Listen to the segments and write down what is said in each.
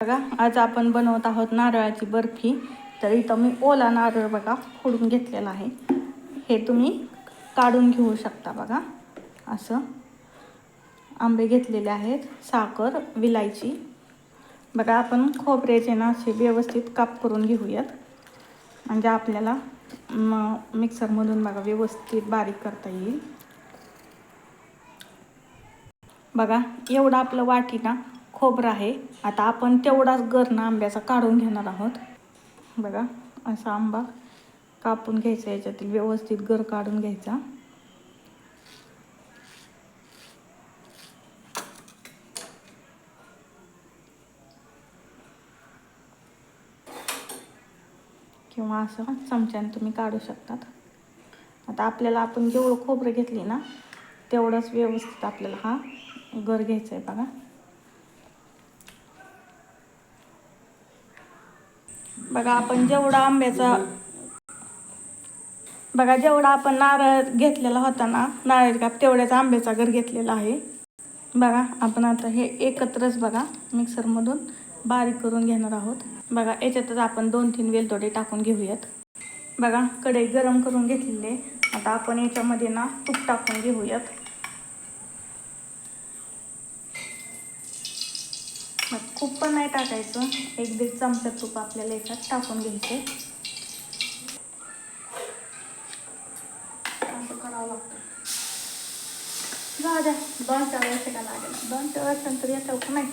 बघा, आज आपण बनवत आहोत नारळाची बर्फी. तर इथं मी ओला नारळ बघा फोडून घेतलेला आहे. हे तुम्ही काढून घेऊ शकता. बघा, असं आंबे घेतलेले आहेत, साखर, विलायची. बघा, आपण खोबऱ्याचे ना असे व्यवस्थित काप करून घेऊयात, म्हणजे आपल्याला मिक्सरमधून बघा व्यवस्थित बारीक करता येईल. बघा, एवढं आपलं वाटी ना खोबरं आहे. आता आपण तेवढाच गर ना आंब्याचा काढून घेणार आहोत. बघा, असा आंबा कापून घ्यायचा, याच्यातील व्यवस्थित गर काढून घ्यायचा. किंवा असं चमच्याने तुम्ही काढू शकतात. आता आपल्याला आपण जेवढं खोबरं घेतली ना तेवढंच व्यवस्थित आपल्याला हा गर घ्यायचा आहे. बघा, आपण जेवढा आपण नारळ घेतलेला होता ना, नारळ काप, तेवढ्याच आंब्याचा गर घेतलेला आहे. बघा, आपण आता हे एकत्रच बघा मिक्सरमधून बारीक करून घेणार आहोत. बघा, याच्यातच आपण 2-3 वेलदोडे टाकून घेऊयात. बघा, कढई गरम करून घेतलेली. आता आपण याच्यामध्ये ना तूप टाकून घेऊयात. खूप पण नाही टाकायचं, 1-1.5 चमचा तूप आपल्याला याच्यात टाकून घ्यायचं. असं करावं लागतं. जाऊ द्या, 2-4 वर्ष का लागेल, 2-4 वर्षांतर याच्यावर नाही.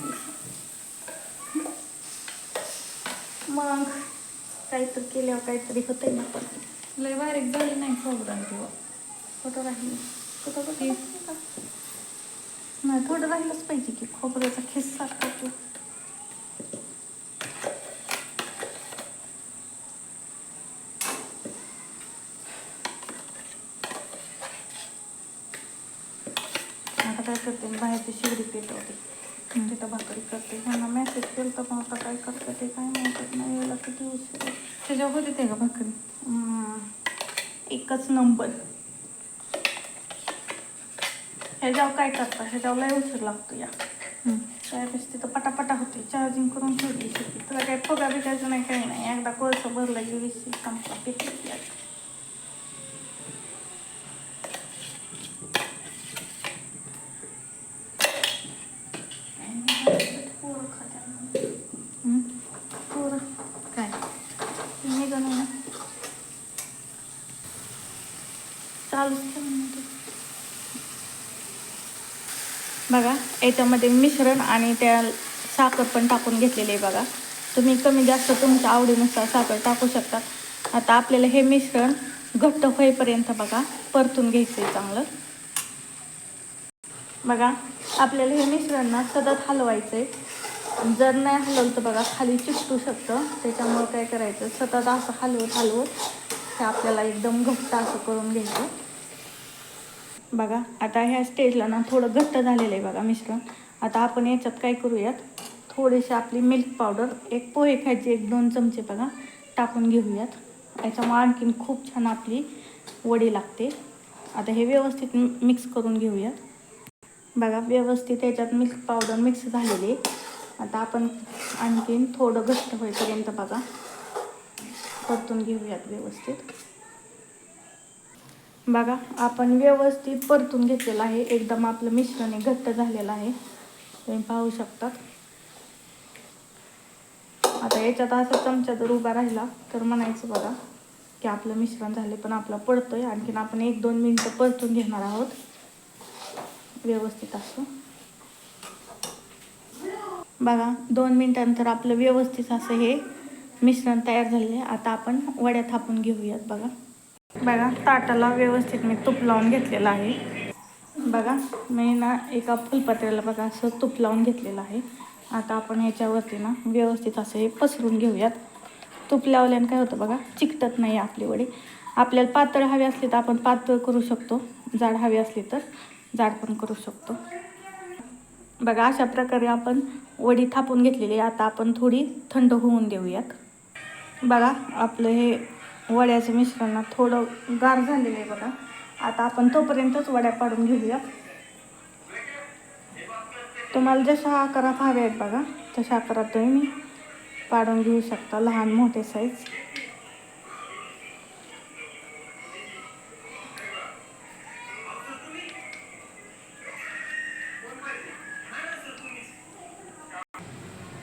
मग काहीतरी केल्यावर काहीतरी होतंय ना. पण लय बारीक झाली नाही खोबरं किंवा कुठं राहिलं, नाही, थोडं राहिलंच पाहिजे की खोबऱ्याचा खिस्सा टाकू. आता काय करते, बाहेरची शिगडी पेटवते, तिथं भाकरी करते. ह्यांना मेसेज केलं तर मग आता काय करते ते काय माहिती नाही. यायला किती उशीर त्याच्यावर होते ते का भाकरी? एकच नंबर. ह्याच्यावर काय करता, ह्याच्यावर लय उशीर लागतो. या त्यापेक्षा तिथं पटापटा होते. चार्जिंग करून ठेवली शिकली, तुला काही फुगा बिकायचं नाही, काही नाही. एकदा कोळसं भरलं की विषय संपला. पेटली आज. पोरं खात्या पोरं काय निघा ना चालूच. बघा, याच्यामध्ये मिश्रण आणि त्या साखर पण टाकून घेतलेले आहे. बघा, तुम्ही कमी जास्त तुमच्या आवडीनुसार साखर टाकू शकता. आता आपल्याला हे मिश्रण घट्ट होईपर्यंत बघा परतून घ्यायचं आहे चांगलं. बघा, आपल्याला हे मिश्रण ना सतत हलवायचं आहे. जर नाही हलवलं तर बघा खाली चिकटू शकतं. त्याच्यामुळं काय करायचं, सतत असं हलवत हे आपल्याला एकदम घट्ट असं करून घ्यायचं. बघा, आता ह्या स्टेजला ना थोडं घट्ट झालेलं आहे बघा मिश्रण. आता आपण याच्यात काय करूयात, थोडीशी आपली मिल्क पावडर, एक पोहे खायची 1-2 चमचे बघा टाकून घेऊयात. याच्यामुळे आणखीन खूप छान आपली वडी लागते. आता हे व्यवस्थित मिक्स करून घेऊयात. बघा, व्यवस्थित याच्यात मिल्क पावडर मिक्स झालेली आहे. आता आपण आणखीन थोडं घट्ट होईपर्यंत बघा परतून घेऊयात व्यवस्थित. बघा, आपण व्यवस्थित परतून घेतलेलं आहे. एकदम आपलं मिश्रण घट्ट झालेलं आहे, तुम्ही पाहू शकता. आता याच्यात असं चमचा जर उभा राहिला तर म्हणायचं बघा की आपलं मिश्रण झाले, पण आपलं पडतंय. आणखीन आपण 1-2 मिनिटं परतून घेणार आहोत व्यवस्थित असं. बघा, 2 मिनिटांनंतर आपलं व्यवस्थित असं हे मिश्रण तयार झालेलं आहे. आता आपण वड्या थापून घेऊयात. बघा, ताटाला व्यवस्थित मी तूप लावून घेतलेलं आहे. बघा, मी ना एका फुलपात्र्याला बघा असं तूप लावून घेतलेलं आहे. आता आपण याच्यावरती ना व्यवस्थित असं हे पसरून घेऊयात. तूप लावल्यानं काय होतं बघा, चिकटत नाही आपली वडी. आपल्याला पातळ हवी असली तर आपण पातळ करू शकतो, जाड हवी असली तर जाड पण करू शकतो. बघा, अशा प्रकारे आपण वडी थापून घेतलेली. आता आपण थोडी थंड होऊन देऊयात. बघा, आपलं हे वड्याचं मिश्रण थोडं गार झालेलं आहे बघा. आता आपण तोपर्यंतच वड्या पाडून घेऊया. तुम्हाला जशा आकारात हव्या आहेत बघा तशा आकारात तुम्ही पाडून घेऊ शकता, लहान मोठे साईज.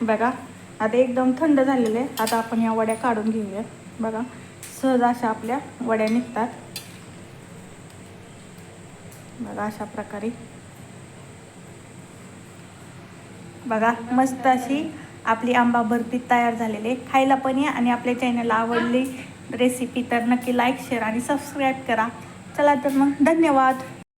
बघा आता एकदम थंड झालेले आहे. आता आपण या वड्या काढून घेऊयात. बघा सहज अशा आपल्या वड्या निघतात. बघा अशा प्रकारे. बघा मस्त अशी आपली आंबा बर्फी तयार झालेली आहे. खायला पण या आणि आपल्या चॅनलला आवडली रेसिपी तर नक्की लाईक शेअर आणि सबस्क्राईब करा. चला तर मग धन्यवाद.